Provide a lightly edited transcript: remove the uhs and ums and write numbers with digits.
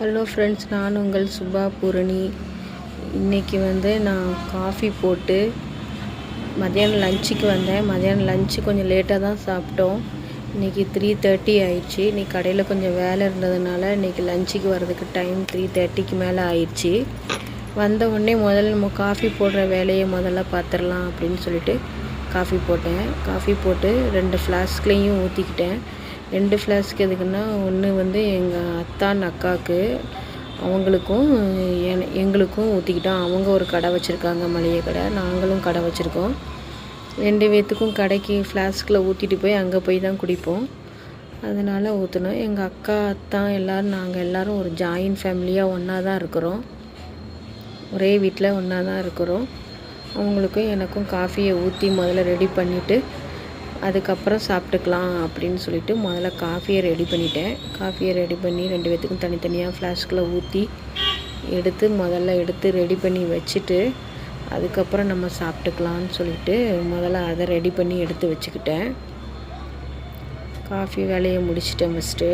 Hello friends, நான் உங்கள் சுபா பூரணி. இன்றைக்கி நான் காஃபி போட்டு மதியானம் லஞ்சுக்கு வந்தேன். மதியானம் லஞ்சு கொஞ்சம் லேட்டாக தான் சாப்பிட்டோம். இன்றைக்கி 3:30 ஆயிடுச்சு. இன்றைக்கி கடையில் கொஞ்சம் வேலை இருந்ததுனால இன்றைக்கி லஞ்சுக்கு வர்றதுக்கு டைம் 3:30க்கு மேலே ஆயிடுச்சு. வந்த உடனே முதல்ல நம்ம காஃபி போடுற வேலையை முதல்ல பார்த்துடலாம் அப்படின்னு சொல்லிட்டு காஃபி போட்டேன். காஃபி போட்டு 2 ஃப்ளாஸ்க்லேயும் ஊற்றிக்கிட்டேன். 2 ஃப்ளாஸ்க் எதுக்குன்னா, ஒன்று எங்கள் அத்தான் அக்காவுக்கு, அவங்களுக்கும் எங்களுக்கும் ஊற்றிக்கிட்டோம். அவங்க ஒரு கடை வச்சுருக்காங்க, மளிகை கடை. நாங்களும் கடை வச்சுருக்கோம். 2 பேர்த்துக்கும் கடைக்கு ஃப்ளாஸ்கில் ஊற்றிட்டு போய் அங்கே போய் தான் குடிப்போம். அதனால் ஊற்றினோம். எங்கள் அக்கா, அத்தான் எல்லோரும், நாங்கள் எல்லோரும் ஒரு ஜாயின்ட் ஃபேமிலியாக ஒன்றா தான் இருக்கிறோம். ஒரே வீட்டில் ஒன்றா தான் இருக்கிறோம். அவங்களுக்கும் எனக்கும் காஃபியை ஊற்றி முதல்ல ரெடி பண்ணிவிட்டு அதுக்கப்புறம் சாப்பிட்டுக்கலாம் அப்படின்னு சொல்லிட்டு முதல்ல காஃபியை ரெடி பண்ணிட்டேன். காஃபியை ரெடி பண்ணி 2 பேர்த்துக்கும் தனித்தனியாக ஃப்ளாஸ்கில் ஊற்றி முதல்ல எடுத்து ரெடி பண்ணி வச்சுட்டு அதுக்கப்புறம் நம்ம சாப்பிட்டுக்கலான்னு சொல்லிட்டு முதல்ல அதை ரெடி பண்ணி எடுத்து வச்சுக்கிட்டேன். காஃபி வேலையை முடிச்சிட்டேன் ஃபஸ்ட்டு.